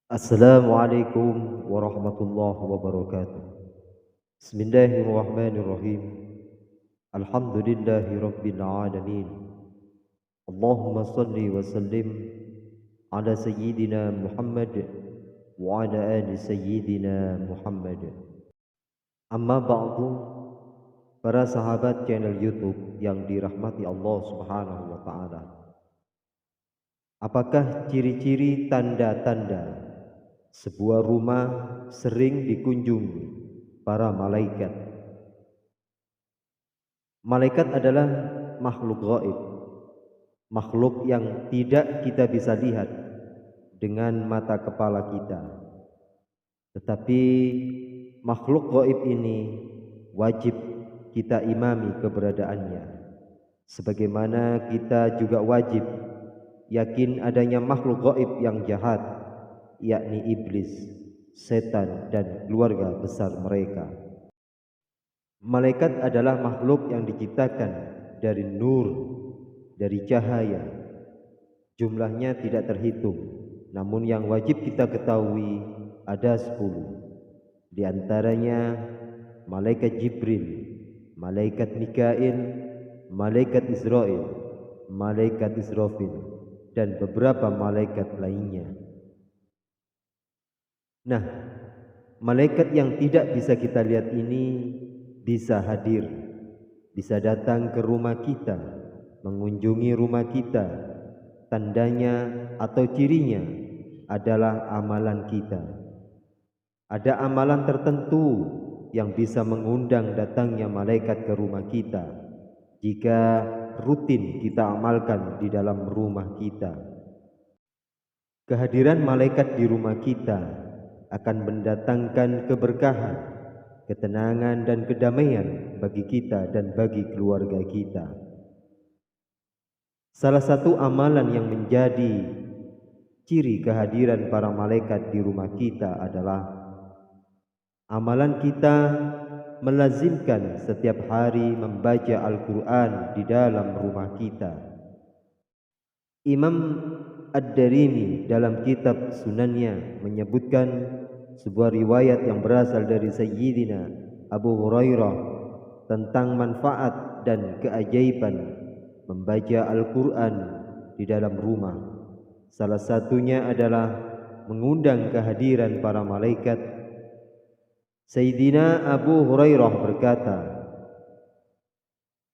Assalamualaikum warahmatullahi wabarakatuh. Bismillahirrahmanirrahim. Alhamdulillahi rabbil alamin. Allahumma salli wa sallim ala sayyidina Muhammad wa ala ali sayyidina Muhammad. Amma ba'du, para sahabat channel YouTube yang dirahmati Allah Subhanahu wa taala. Apakah ciri-ciri tanda-tanda sebuah rumah sering dikunjungi para malaikat? Malaikat adalah makhluk gaib, makhluk yang tidak kita bisa lihat dengan mata kepala kita. Tetapi makhluk gaib ini wajib kita imami keberadaannya. Sebagaimana kita juga wajib yakin adanya makhluk gaib yang jahat, yakni iblis, setan dan keluarga besar mereka. Malaikat adalah makhluk yang diciptakan dari nur, dari cahaya. Jumlahnya tidak terhitung, namun yang wajib kita ketahui ada 10. Di antaranya malaikat Jibril, malaikat Mikail, malaikat Israel, malaikat Israfil, dan beberapa malaikat lainnya. Nah, malaikat yang tidak bisa kita lihat ini bisa hadir, bisa datang ke rumah kita, mengunjungi rumah kita. Tandanya atau cirinya adalah amalan kita. Ada amalan tertentu yang bisa mengundang datangnya malaikat ke rumah kita jika rutin kita amalkan di dalam rumah kita. Kehadiran malaikat di rumah kita akan mendatangkan keberkahan, ketenangan dan kedamaian bagi kita dan bagi keluarga kita. Salah satu amalan yang menjadi ciri kehadiran para malaikat di rumah kita adalah amalan kita melazimkan setiap hari membaca Al-Quran di dalam rumah kita. Imam Ad-Darimi dalam kitab Sunannya menyebutkan sebuah riwayat yang berasal dari Sayyidina Abu Hurairah tentang manfaat dan keajaiban membaca Al-Quran di dalam rumah. Salah satunya adalah mengundang kehadiran para malaikat. Sayyidina Abu Hurairah berkata,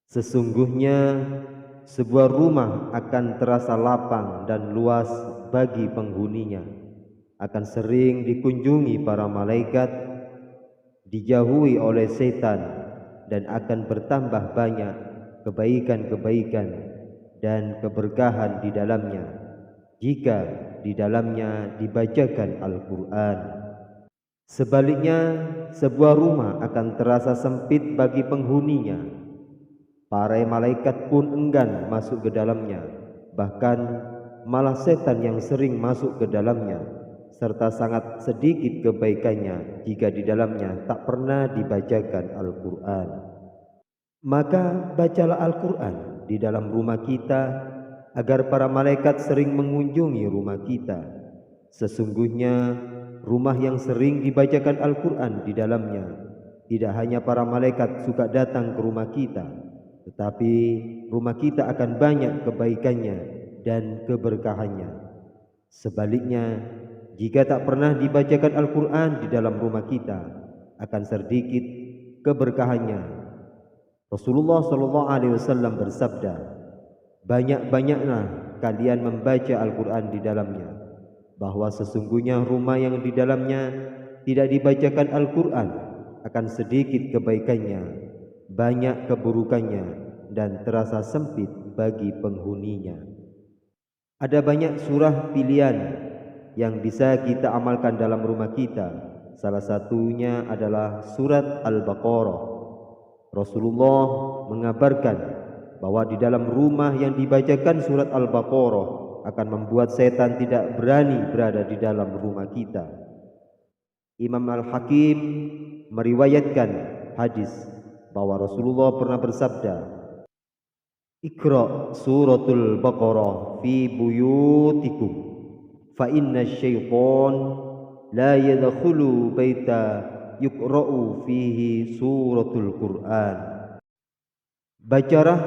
sesungguhnya sebuah rumah akan terasa lapang dan luas bagi penghuninya, akan sering dikunjungi para malaikat, dijauhi oleh setan, dan akan bertambah banyak kebaikan-kebaikan dan keberkahan di dalamnya jika di dalamnya dibacakan Al-Quran. Sebaliknya, sebuah rumah akan terasa sempit bagi penghuninya. Para malaikat pun enggan masuk ke dalamnya, bahkan malah setan yang sering masuk ke dalamnya, serta sangat sedikit kebaikannya jika di dalamnya tak pernah dibacakan Al-Quran. Maka bacalah Al-Quran di dalam rumah kita agar para malaikat sering mengunjungi rumah kita. Sesungguhnya rumah yang sering dibacakan Al-Quran di dalamnya, tidak hanya para malaikat suka datang ke rumah kita, tetapi rumah kita akan banyak kebaikannya dan keberkahannya. Sebaliknya, jika tak pernah dibacakan Al-Quran di dalam rumah kita, akan sedikit keberkahannya. Rasulullah SAW bersabda, banyak-banyaklah kalian membaca Al-Quran di dalamnya, bahwa sesungguhnya rumah yang di dalamnya tidak dibacakan Al-Quran akan sedikit kebaikannya, banyak keburukannya, dan terasa sempit bagi penghuninya. Ada banyak surah pilihan yang bisa kita amalkan dalam rumah kita. Salah satunya adalah surat Al-Baqarah. Rasulullah mengabarkan bahwa di dalam rumah yang dibacakan surat Al-Baqarah akan membuat setan tidak berani berada di dalam rumah kita. Imam Al-Hakim meriwayatkan hadis bahwa Rasulullah pernah bersabda, Iqra suratul Baqarah fi buyutikum fa inna syaitan la yadkhulu baita yuqra'u fihi suratul Qur'an. Bacalah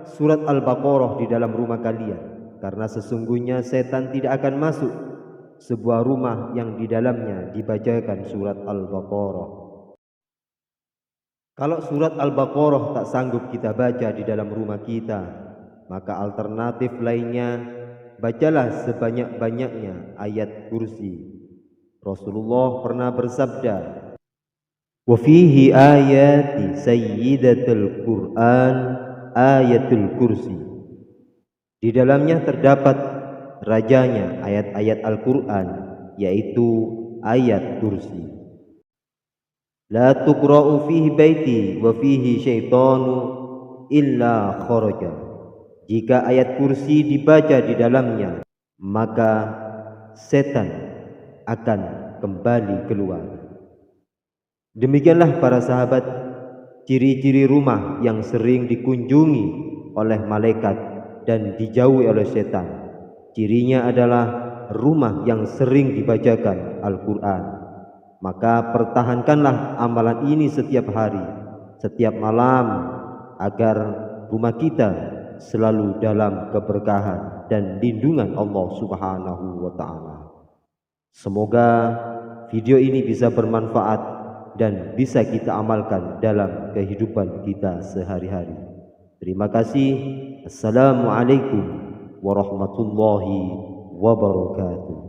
surat Al-Baqarah di dalam rumah kalian, karena sesungguhnya setan tidak akan masuk sebuah rumah yang di dalamnya dibacakan surat Al-Baqarah. Kalau surat Al-Baqarah tak sanggup kita baca di dalam rumah kita, maka alternatif lainnya, bacalah sebanyak-banyaknya ayat kursi. Rasulullah pernah bersabda, "Wa fihi ayati sayyidatul Qur'an ayatul kursi." Di dalamnya terdapat rajanya ayat-ayat Al-Qur'an, yaitu ayat kursi. La tuqra'u fihi baiti wa fihi syaitanu illa kharaja. Jika ayat kursi dibaca di dalamnya, maka setan akan kembali keluar. Demikianlah para sahabat, ciri-ciri rumah yang sering dikunjungi oleh malaikat dan dijauhi oleh setan. Cirinya adalah rumah yang sering dibacakan Al-Quran. Maka pertahankanlah amalan ini setiap hari, setiap malam, agar rumah kita selalu dalam keberkahan dan lindungan Allah Subhanahu wa ta'ala. Semoga video ini bisa bermanfaat dan bisa kita amalkan dalam kehidupan kita sehari-hari. Terima kasih. Assalamualaikum warahmatullahi wabarakatuh.